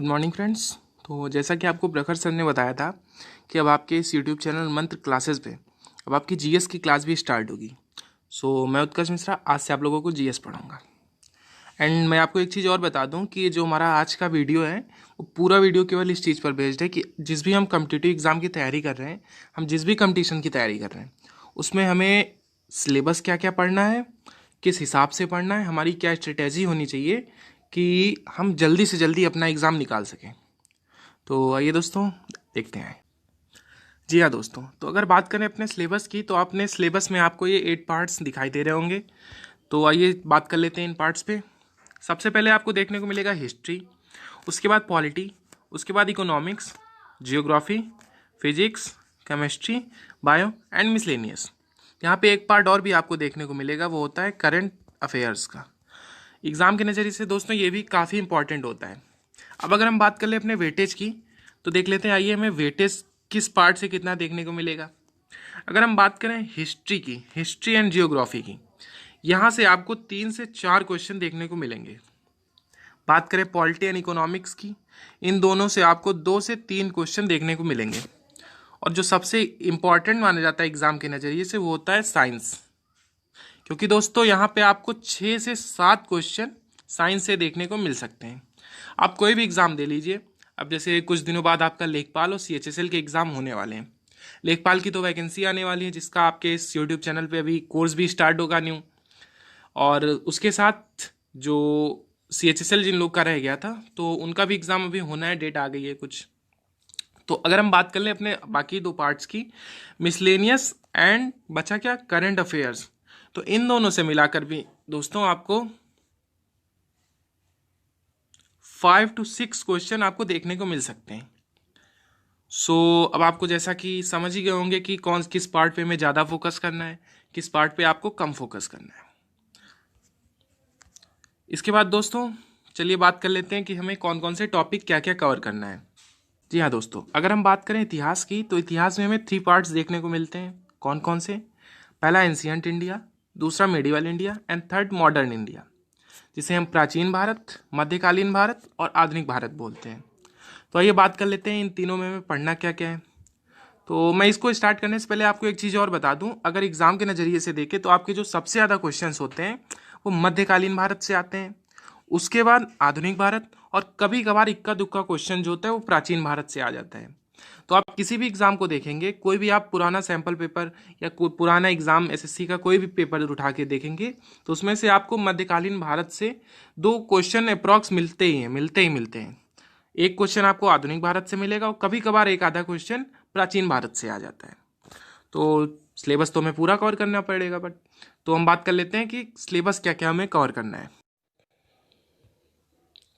Good morning friends. तो जैसा कि आपको प्रखर सर ने बताया था कि अब आपके इस यूट्यूब चैनल मंत्र क्लासेस पे अब आपकी जीएस की क्लास भी स्टार्ट होगी। सो मैं उत्कर्ष मिश्रा आज से आप लोगों को जीएस पढ़ाऊंगा। एंड मैं आपको एक चीज़ और बता दूं कि जो हमारा आज का वीडियो है वो पूरा वीडियो केवल इस चीज़ पर बेस्ड है कि जिस भी हम कम्पिटिटिव एग्ज़ाम की तैयारी कर रहे हैं, हम जिस भी कंपटीशन की तैयारी कर रहे हैं, उसमें हमें सिलेबस क्या क्या पढ़ना है, किस हिसाब से पढ़ना है, हमारी क्या स्ट्रेटेजी होनी चाहिए कि हम जल्दी से जल्दी अपना एग्ज़ाम निकाल सकें। तो आइए दोस्तों देखते हैं। जी हाँ दोस्तों, तो अगर बात करें अपने सिलेबस की तो अपने सिलेबस में आपको ये 8 पार्ट्स दिखाई दे रहे होंगे। तो आइए बात कर लेते हैं इन पार्ट्स पे। सबसे पहले आपको देखने को मिलेगा हिस्ट्री, उसके बाद पॉलिटी, उसके बाद economics, geography, physics, chemistry, bio and miscellaneous. यहाँ पे एक पार्ट और भी आपको देखने को मिलेगा, वो होता है करंट अफेयर्स का। एग्ज़ाम के नज़रिए से दोस्तों ये भी काफ़ी इंपॉर्टेंट होता है। अब अगर हम बात कर ले अपने वेटेज की तो देख लेते हैं, आइए हमें वेटेज किस पार्ट से कितना देखने को मिलेगा। अगर हम बात करें हिस्ट्री की, हिस्ट्री एंड जियोग्राफी की, यहाँ से आपको 3 से 4 क्वेश्चन देखने को मिलेंगे। बात करें पॉलिटी एंड इकोनॉमिक्स की, इन दोनों से आपको 2 से 3 क्वेश्चन देखने को मिलेंगे। और जो सबसे इम्पॉर्टेंट माना जाता है एग्जाम के नज़रिए से वो होता है साइंस, क्योंकि दोस्तों यहाँ पे आपको 6 से 7 क्वेश्चन साइंस से देखने को मिल सकते हैं। आप कोई भी एग्ज़ाम दे लीजिए, अब जैसे कुछ दिनों बाद आपका लेखपाल और सीएचएसएल के एग्ज़ाम होने वाले हैं। लेखपाल की तो वैकेंसी आने वाली है, जिसका आपके इस यूट्यूब चैनल पे अभी कोर्स भी स्टार्ट होगा न्यू। और उसके साथ जो सीएचएसएल जिन लोग का रह गया था तो उनका भी एग्ज़ाम अभी होना है, डेट आ गई है कुछ। तो अगर हम बात कर लें अपने बाकी 2 पार्ट्स की, मिसलेनियस एंड बचा क्या, करंट अफेयर्स, तो इन दोनों से मिलाकर भी दोस्तों आपको 5 to 6 क्वेश्चन आपको देखने को मिल सकते हैं। अब आपको जैसा कि समझ ही गए होंगे कि किस पार्ट पे हमें ज़्यादा फोकस करना है, किस पार्ट पे आपको कम फोकस करना है। इसके बाद दोस्तों चलिए बात कर लेते हैं कि हमें कौन कौन से टॉपिक क्या क्या कवर करना है। जी हाँ दोस्तों, अगर हम बात करें इतिहास की तो इतिहास में हमें 3 पार्ट्स देखने को मिलते हैं। कौन कौन से? पहला एंशियंट इंडिया, दूसरा medieval India and third modern India, जिसे हम प्राचीन भारत, मध्यकालीन भारत और आधुनिक भारत बोलते हैं। तो आइए बात कर लेते हैं इन तीनों में हमें पढ़ना क्या क्या है। तो मैं इसको स्टार्ट करने से पहले आपको एक चीज़ और बता दूं, अगर एग्जाम के नज़रिए से देखें तो आपके जो सबसे ज़्यादा क्वेश्चंस होते हैं वो मध्यकालीन भारत से आते हैं, उसके बाद आधुनिक भारत, और कभी कभार इक्का दुक्का क्वेश्चन जो होता है वो प्राचीन भारत से आ जाता है। तो आप किसी भी एग्जाम को देखेंगे, कोई भी आप पुराना सैंपल पेपर या कोई पुराना एग्जाम एसएससी का कोई भी पेपर उठा के देखेंगे तो उसमें से आपको मध्यकालीन भारत से 2 क्वेश्चन अप्रॉक्स मिलते ही हैं, मिलते हैं। एक क्वेश्चन आपको आधुनिक भारत से मिलेगा और कभी कभार एक आधा क्वेश्चन प्राचीन भारत से आ जाता है। तो सिलेबस तो हमें पूरा कवर करना पड़ेगा, बट तो हम बात कर लेते हैं कि सिलेबस क्या क्या हमें कवर करना है।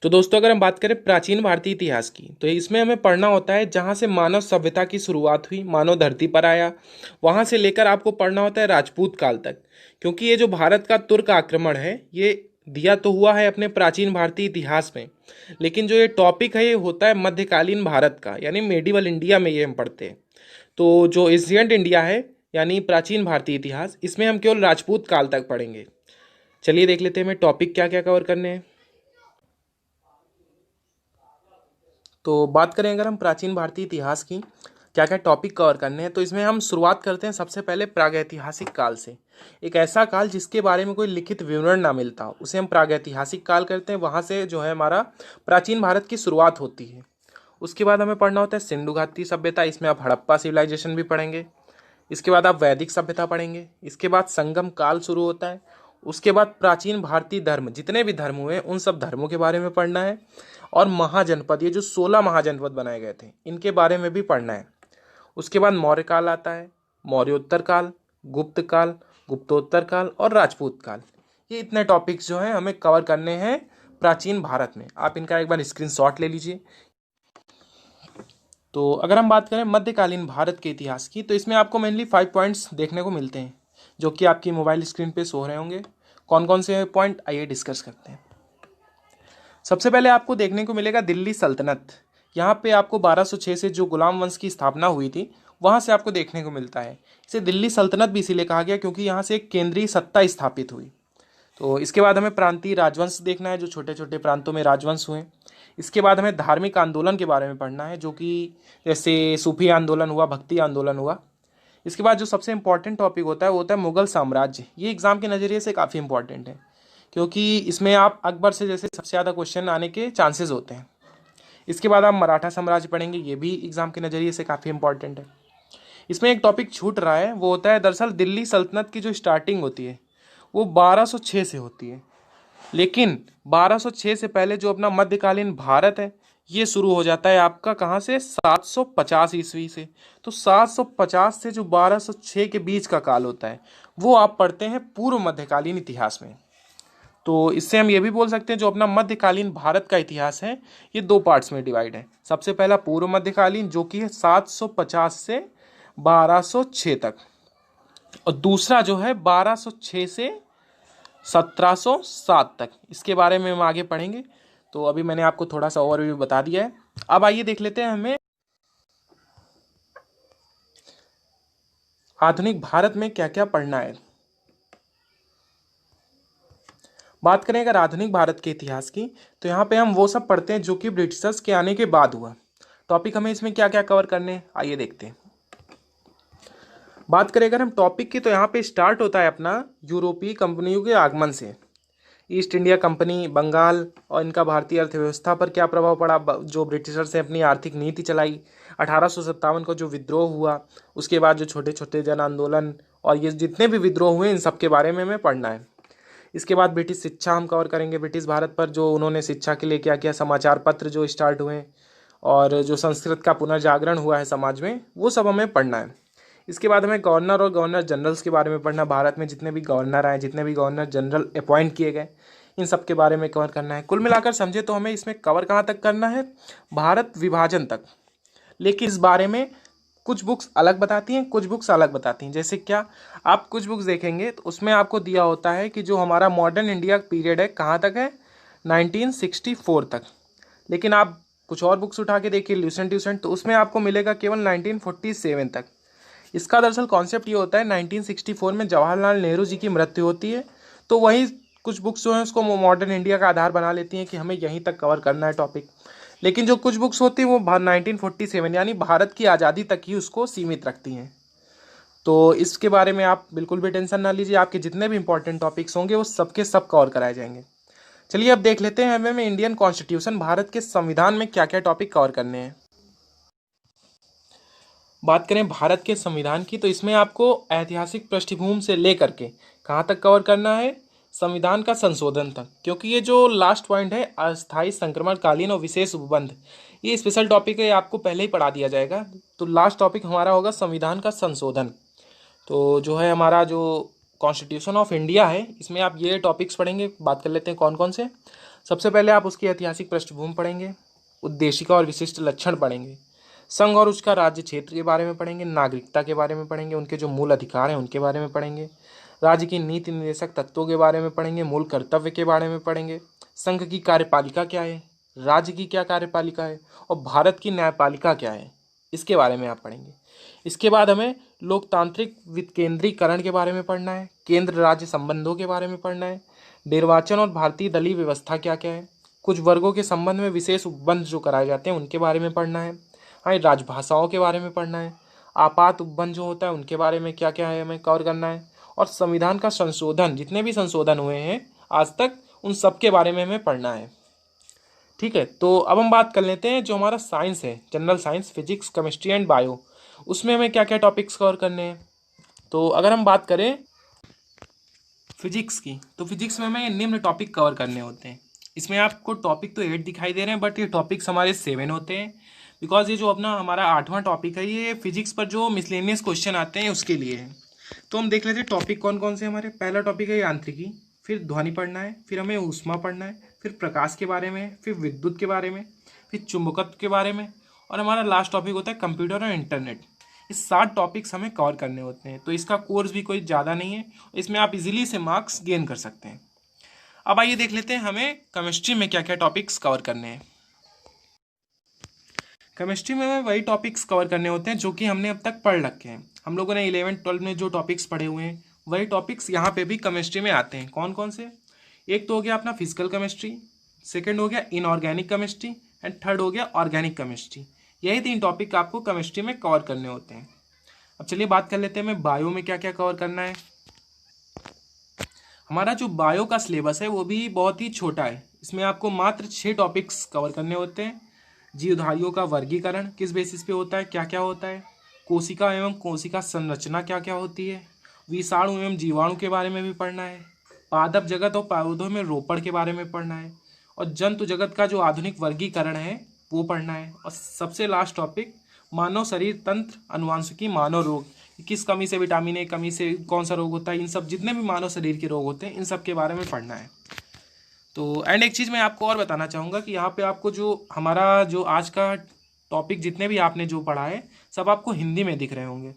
तो दोस्तों अगर हम बात करें प्राचीन भारतीय इतिहास की तो इसमें हमें पढ़ना होता है जहाँ से मानव सभ्यता की शुरुआत हुई, मानव धरती पर आया, वहाँ से लेकर आपको पढ़ना होता है राजपूत काल तक। क्योंकि ये जो भारत का तुर्क आक्रमण है ये दिया तो हुआ है अपने प्राचीन भारतीय इतिहास में, लेकिन जो ये टॉपिक है ये होता है मध्यकालीन भारत का, यानी मेडिवल इंडिया में ये हम पढ़ते हैं। तो जो एशियंट इंडिया है यानी प्राचीन भारतीय इतिहास, इसमें हम केवल राजपूत काल तक पढ़ेंगे। चलिए देख लेते हैं हमें टॉपिक क्या क्या कवर करने हैं। तो बात करें अगर हम प्राचीन भारतीय इतिहास की क्या क्या टॉपिक कवर करने हैं तो इसमें हम शुरुआत करते हैं सबसे पहले प्रागैतिहासिक काल से। एक ऐसा काल जिसके बारे में कोई लिखित विवरण ना मिलता हो उसे हम प्रागैतिहासिक काल करते हैं, वहाँ से जो है हमारा प्राचीन भारत की शुरुआत होती है। उसके बाद हमें पढ़ना होता है सिंधु घाटी सभ्यता, इसमें आप हड़प्पा सिविलाइजेशन भी पढ़ेंगे। इसके बाद आप वैदिक सभ्यता पढ़ेंगे। इसके बाद संगम काल शुरू होता है। उसके बाद प्राचीन भारतीय धर्म, जितने भी धर्म हुए उन सब धर्मों के बारे में पढ़ना है। और महाजनपद, ये जो 16 महाजनपद बनाए गए थे इनके बारे में भी पढ़ना है। उसके बाद मौर्य काल आता है, मौर्योत्तर काल, गुप्त काल, गुप्तोत्तर काल और राजपूत काल। ये इतने टॉपिक्स जो हैं हमें कवर करने हैं प्राचीन भारत में। आप इनका एक बार स्क्रीनशॉट ले लीजिए। तो अगर हम बात करें मध्यकालीन भारत के इतिहास की तो इसमें आपको मेनली 5 पॉइंट्स देखने को मिलते हैं जो कि आपकी मोबाइल स्क्रीन पे शो हो रहे होंगे। कौन कौन से पॉइंट, आइए डिस्कस करते हैं। सबसे पहले आपको देखने को मिलेगा दिल्ली सल्तनत। यहाँ पे आपको 1206 से जो गुलाम वंश की स्थापना हुई थी वहाँ से आपको देखने को मिलता है। इसे दिल्ली सल्तनत भी इसीलिए कहा गया क्योंकि यहाँ से एक केंद्रीय सत्ता स्थापित हुई। तो इसके बाद हमें प्रांतीय राजवंश देखना है, जो छोटे छोटे प्रांतों में राजवंश हुए। इसके बाद हमें धार्मिक आंदोलन के बारे में पढ़ना है, जो कि जैसे सूफी आंदोलन हुआ, भक्ति आंदोलन हुआ। इसके बाद जो सबसे इंपॉर्टेंट टॉपिक होता है वो होता है मुगल साम्राज्य। ये एग्जाम के नज़रिए से काफ़ी इंपॉर्टेंट है, क्योंकि इसमें आप अकबर से जैसे सबसे ज़्यादा क्वेश्चन आने के चांसेस होते हैं। इसके बाद आप मराठा साम्राज्य पढ़ेंगे, ये भी एग्जाम के नज़रिए से काफ़ी इंपॉर्टेंट है। इसमें एक टॉपिक छूट रहा है, वो होता है दरअसल दिल्ली सल्तनत की जो स्टार्टिंग होती है वो 1206 से होती है, लेकिन 1206 से पहले जो अपना मध्यकालीन भारत है ये शुरू हो जाता है आपका कहाँ से, 750 ईस्वी से। तो 750 से जो 1206 के बीच का काल होता है वो आप पढ़ते हैं पूर्व मध्यकालीन इतिहास में। तो इससे हम ये भी बोल सकते हैं जो अपना मध्यकालीन भारत का इतिहास है ये दो पार्ट्स में डिवाइड है। सबसे पहला पूर्व मध्यकालीन जो कि है 750 से 1206 तक, और दूसरा जो है 1206 से 1707 तक। इसके बारे में हम आगे पढ़ेंगे। तो अभी मैंने आपको थोड़ा सा ओवरव्यू बता दिया है। अब आइए देख लेते हैं हमें आधुनिक भारत में क्या क्या पढ़ना है। बात करें अगर आधुनिक भारत के इतिहास की, तो यहाँ पे हम वो सब पढ़ते हैं जो कि ब्रिटिशर्स के आने के बाद हुआ। टॉपिक हमें इसमें क्या क्या कवर करने हैं आइए देखते हैं। बात करें अगर हम टॉपिक की, तो यहाँ पे स्टार्ट होता है अपना यूरोपीय कंपनियों के आगमन से। ईस्ट इंडिया कंपनी, बंगाल और इनका भारतीय अर्थव्यवस्था पर क्या प्रभाव पड़ा, जो ब्रिटिशर्स ने अपनी आर्थिक नीति चलाई। 1857 का जो विद्रोह हुआ, उसके बाद जो छोटे छोटे जन आंदोलन और ये जितने भी विद्रोह हुए इन सब के बारे में हमें पढ़ना है। इसके बाद ब्रिटिश शिक्षा हम कवर करेंगे, ब्रिटिश भारत पर जो उन्होंने शिक्षा के लिए क्या किया, समाचार पत्र जो स्टार्ट हुए और जो संस्कृत का पुनर्जागरण हुआ है समाज में, वो सब हमें पढ़ना है। इसके बाद हमें गवर्नर और गवर्नर जनरल्स के बारे में पढ़ना, भारत में जितने भी गवर्नर आए, जितने भी गवर्नर जनरल अपॉइंट किए गए, इन सब के बारे में कवर करना है। कुल मिलाकर समझे तो हमें इसमें कवर कहाँ तक करना है, भारत विभाजन तक। लेकिन इस बारे में कुछ बुक्स अलग बताती हैं, कुछ बुक्स अलग बताती हैं। जैसे क्या, आप कुछ बुक्स देखेंगे तो उसमें आपको दिया होता है कि जो हमारा मॉडर्न इंडिया पीरियड है कहाँ तक है, 1964 तक। लेकिन आप कुछ और बुक्स उठा के देखिए ल्यूसेंट ट्यूसेंट, तो उसमें आपको मिलेगा केवल 1947 तक। इसका दरअसल कॉन्सेप्ट ये होता है 1964 में जवाहरलाल नेहरू जी की मृत्यु होती है, तो वही कुछ बुक्स जो हैं उसको मॉडर्न इंडिया का आधार बना लेती हैं कि हमें यहीं तक कवर करना है टॉपिक। लेकिन जो कुछ बुक्स होती हैं वो 1947 यानी भारत की आज़ादी तक ही उसको सीमित रखती हैं। तो इसके बारे में आप बिल्कुल भी टेंशन ना लीजिए, आपके जितने भी इंपॉर्टेंट टॉपिक्स होंगे वो सबके सब कवर कराए जाएंगे। चलिए अब देख लेते हैं हमें इंडियन कॉन्स्टिट्यूशन, भारत के संविधान में क्या क्या टॉपिक कवर करने हैं। बात करें भारत के संविधान की, तो इसमें आपको ऐतिहासिक पृष्ठभूमि से लेकर के कहाँ तक कवर करना है, संविधान का संशोधन तक। क्योंकि ये जो लास्ट पॉइंट है अस्थायी संक्रमणकालीन और विशेष उपबंध, ये स्पेशल टॉपिक है, आपको पहले ही पढ़ा दिया जाएगा। तो लास्ट टॉपिक हमारा होगा संविधान का संशोधन। तो जो है हमारा जो कॉन्स्टिट्यूशन ऑफ इंडिया है, इसमें आप ये टॉपिक्स पढ़ेंगे। बात कर लेते हैं कौन कौन से। सबसे पहले आप उसकी ऐतिहासिक पृष्ठभूमि पढ़ेंगे, उद्देशिका और विशिष्ट लक्षण पढ़ेंगे, संघ और उसका राज्य क्षेत्र के बारे में पढ़ेंगे, नागरिकता के बारे में पढ़ेंगे, उनके जो मूल अधिकार हैं उनके बारे में पढ़ेंगे, राज्य की नीति निर्देशक तत्वों के बारे में पढ़ेंगे, मूल कर्तव्य के बारे में पढ़ेंगे, संघ की कार्यपालिका क्या है, राज्य की क्या कार्यपालिका है और भारत की न्यायपालिका क्या है, इसके बारे में आप पढ़ेंगे। इसके बाद हमें लोकतांत्रिक विकेंद्रीकरण के बारे में पढ़ना है, केंद्र राज्य संबंधों के बारे में पढ़ना है, निर्वाचन और भारतीय दलीय व्यवस्था क्या क्या है, कुछ वर्गों के संबंध में विशेष उपबंध जो कराए जाते हैं उनके बारे में पढ़ना है, हाँ राजभाषाओं के बारे में पढ़ना है, आपात उपबंध जो होता है उनके बारे में क्या क्या है हमें कवर करना है, और संविधान का संशोधन, जितने भी संशोधन हुए हैं आज तक उन सब के बारे में हमें पढ़ना है। ठीक है, तो अब हम बात कर लेते हैं जो हमारा साइंस है, general science, physics, chemistry and bio, उसमें हमें क्या क्या टॉपिक्स कवर करने हैं। तो अगर हम बात करें फिजिक्स की, तो फिजिक्स में हमें निम्न टॉपिक कवर करने होते हैं। इसमें आपको टॉपिक तो 8 दिखाई दे रहे हैं, बट ये टॉपिक्स हमारे 7 होते हैं, बिकॉज ये जो अपना हमारा 8वां टॉपिक है ये फिजिक्स पर जो मिसलेनियस क्वेश्चन आते हैं उसके लिए है। तो हम देख लेते हैं टॉपिक कौन कौन से हमारे। पहला टॉपिक है यांत्रिकी, फिर ध्वनि पढ़ना है, फिर हमें ऊष्मा पढ़ना है, फिर प्रकाश के बारे में, फिर विद्युत के बारे में, फिर चुंबकत्व के बारे में, और हमारा लास्ट टॉपिक होता है कंप्यूटर और इंटरनेट। इस 7 टॉपिक्स हमें कवर करने होते हैं। तो इसका कोर्स भी कोई ज़्यादा नहीं है, इसमें आप इजीली से मार्क्स गेन कर सकते हैं। अब आइए देख लेते हैं हमें केमिस्ट्री में क्या क्या टॉपिक्स कवर करने हैं। केमिस्ट्री में हमें वही टॉपिक्स कवर करने होते हैं जो कि हमने अब तक पढ़ रखे हैं। हम लोगों ने 11th 12th में जो टॉपिक्स पढ़े हुए हैं वही टॉपिक्स यहाँ पे भी केमिस्ट्री में आते हैं। कौन कौन से, एक तो हो गया अपना फिजिकल केमिस्ट्री, सेकंड हो गया इनऑर्गेनिक केमिस्ट्री एंड थर्ड हो गया ऑर्गेनिक केमिस्ट्री। यही 3 टॉपिक आपको केमिस्ट्री में कवर करने होते हैं। अब चलिए बात कर लेते हैं मैं बायो में क्या क्या कवर करना है। हमारा जो बायो का सिलेबस है वो भी बहुत ही छोटा है। इसमें आपको मात्र 6 टॉपिक्स कवर करने होते हैं। जीवधारियों का वर्गीकरण किस बेसिस पे होता है, क्या क्या होता है, कोशिका एवं कोशिका संरचना क्या क्या होती है, विषाणु एवं जीवाणु के बारे में भी पढ़ना है, पादप जगत और पौधों में रोपण के बारे में पढ़ना है, और जंतु जगत का जो आधुनिक वर्गीकरण है वो पढ़ना है, और सबसे लास्ट टॉपिक मानव शरीर तंत्र अनुवांशिकी मानव रोग, किस कमी से विटामिन ए कमी से कौन सा रोग होता है, इन सब जितने भी मानव शरीर के रोग होते हैं इन सब के बारे में पढ़ना है। तो एंड एक चीज़ मैं आपको और बताना चाहूँगा कि यहाँ पे आपको जो हमारा जो आज का टॉपिक जितने भी आपने जो पढ़ा है सब आपको हिंदी में दिख रहे होंगे,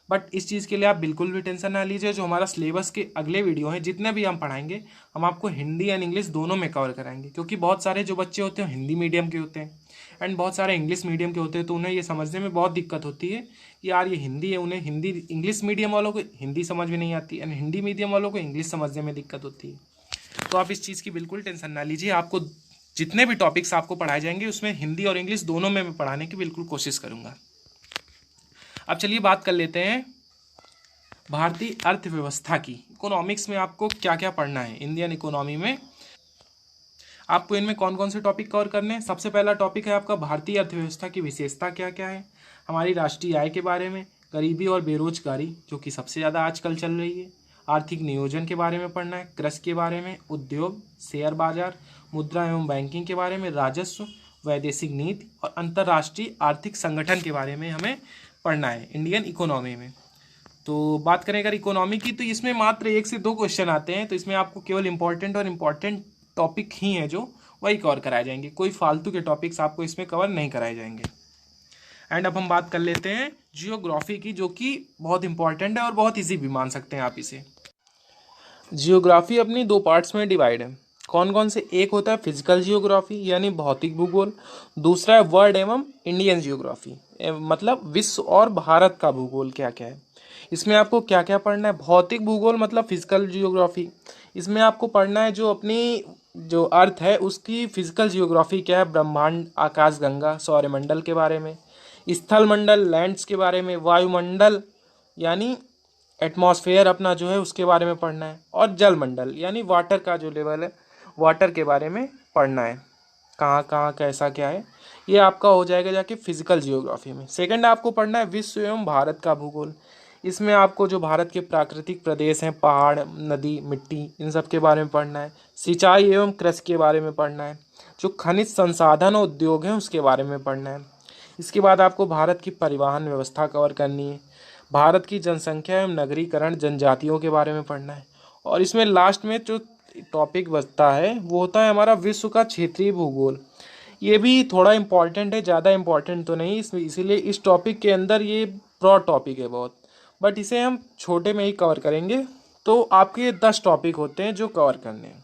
बट इस चीज़ के लिए आप बिल्कुल भी टेंशन ना लीजिए। जो हमारा सिलेबस के अगले वीडियो हैं जितने भी हम पढ़ाएंगे हम आपको हिंदी एंड इंग्लिश दोनों में कवर कराएंगे, क्योंकि बहुत सारे जो बच्चे होते हैं हिंदी मीडियम के होते हैं एंड बहुत सारे इंग्लिश मीडियम के होते हैं, तो उन्हें ये समझने में बहुत दिक्कत होती है कि यार ये हिंदी है, उन्हें हिंदी, इंग्लिश मीडियम वालों को हिंदी समझ में नहीं आती एंड हिंदी मीडियम वालों को इंग्लिश समझने में दिक्कत होती है। तो आप इस चीज़ की बिल्कुल टेंशन ना लीजिए। आपको जितने भी टॉपिक्स आपको पढ़ाए जाएंगे उसमें हिंदी और इंग्लिश दोनों में मैं पढ़ाने की बिल्कुल कोशिश करूँगा। अब चलिए बात कर लेते हैं भारतीय अर्थव्यवस्था की। इकोनॉमिक्स में आपको क्या क्या पढ़ना है इंडियन इकोनॉमी में, आपको इनमें कौन कौन से टॉपिक कवर करने हैं। सबसे पहला टॉपिक है आपका भारतीय अर्थव्यवस्था की विशेषता क्या क्या है, हमारी राष्ट्रीय आय के बारे में, गरीबी और बेरोजगारी जो कि सबसे ज़्यादा आजकल चल रही है, आर्थिक नियोजन के बारे में पढ़ना है, कृषि के बारे में, उद्योग, शेयर बाजार, मुद्रा एवं बैंकिंग के बारे में, राजस्व, वैदेशिक नीति और अंतर्राष्ट्रीय आर्थिक संगठन के बारे में हमें पढ़ना है इंडियन इकोनॉमी में। तो बात करें अगर इकोनॉमी की तो इसमें मात्र 1 से 2 क्वेश्चन आते हैं, तो इसमें आपको केवल इंपॉर्टेंट टॉपिक ही हैं जो वही कवर कराए जाएंगे, कोई फालतू के टॉपिक्स आपको इसमें कवर नहीं कराए जाएंगे। एंड अब हम बात कर लेते हैं जियोग्राफी की, जो कि बहुत इंपॉर्टेंट है और बहुत ईजी भी मान सकते हैं आप इसे। जियोग्राफी अपनी 2 पार्ट्स में डिवाइड है। कौन कौन से, एक होता है फिजिकल जियोग्राफी यानी भौतिक भूगोल, दूसरा है वर्ल्ड एवं इंडियन जियोग्राफी मतलब विश्व और भारत का भूगोल क्या क्या है। इसमें आपको क्या क्या पढ़ना है, भौतिक भूगोल मतलब फिजिकल जियोग्राफी, इसमें आपको पढ़ना है जो अपनी जो अर्थ है उसकी फिजिकल जियोग्राफी क्या है, ब्रह्मांड, आकाशगंगा, सौरमंडल के बारे में, स्थल मंडल लैंड्स के बारे में, वायुमंडल यानी एटमॉस्फेयर अपना जो है उसके बारे में पढ़ना है, और जल मंडल यानी वाटर का जो लेवल है वाटर के बारे में पढ़ना है, कहाँ कहाँ कैसा क्या है, ये आपका हो जाएगा जाके फिजिकल जियोग्राफी में। सेकंड आपको पढ़ना है विश्व एवं भारत का भूगोल। इसमें आपको जो भारत के प्राकृतिक प्रदेश हैं, पहाड़, नदी, मिट्टी, इन सब के बारे में पढ़ना है, सिंचाई एवं कृषि के बारे में पढ़ना है, जो खनिज संसाधन और उद्योग हैं उसके बारे में पढ़ना है। इसके बाद आपको भारत की परिवहन व्यवस्था कवर करनी है, भारत की जनसंख्या एवं नगरीकरण, जनजातियों के बारे में पढ़ना है, और इसमें लास्ट में जो टॉपिक बचता है वो होता है हमारा विश्व का क्षेत्रीय भूगोल। ये भी थोड़ा इम्पॉर्टेंट है, ज़्यादा इम्पॉर्टेंट तो नहीं इसमें, इसीलिए इस टॉपिक के अंदर ये ब्रॉड टॉपिक है बहुत, बट इसे हम छोटे में ही कवर करेंगे। तो आपके 10 टॉपिक होते हैं जो कवर करने हैं।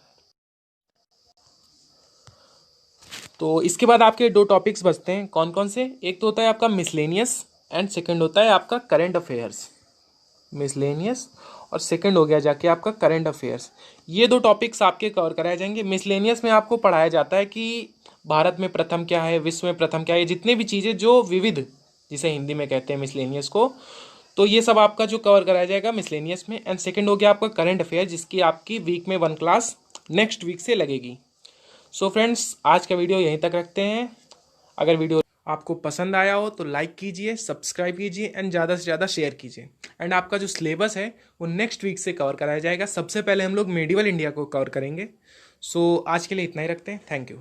तो इसके बाद आपके 2 टॉपिक्स बचते हैं, कौन कौन से, एक तो होता है आपका मिसलेनियस एंड सेकंड होता है आपका करंट अफेयर्स। मिसलेनियस और सेकंड हो गया जाके आपका करंट अफेयर्स। ये 2 टॉपिक्स आपके कवर कराए जाएंगे। मिसलेनियस में आपको पढ़ाया जाता है कि भारत में प्रथम क्या है, विश्व में प्रथम क्या है, जितने भी चीज़ें जो विविध, जिसे हिंदी में कहते हैं मिसलेनियस को, तो ये सब आपका जो कवर कराया जाएगा मिसलेनियस में। एंड सेकंड हो गया आपका करंट अफेयर, जिसकी आपकी वीक में 1 क्लास नेक्स्ट वीक से लगेगी। सो फ्रेंड्स आज का वीडियो यहीं तक रखते हैं। अगर वीडियो आपको पसंद आया हो तो लाइक कीजिए, सब्सक्राइब कीजिए एंड ज़्यादा से ज़्यादा शेयर कीजिए। एंड आपका जो सिलेबस है वो नेक्स्ट वीक से कवर कराया जाएगा। सबसे पहले हम लोग मेडिवल इंडिया को कवर करेंगे। सो आज के लिए इतना ही रखते हैं। Thank you.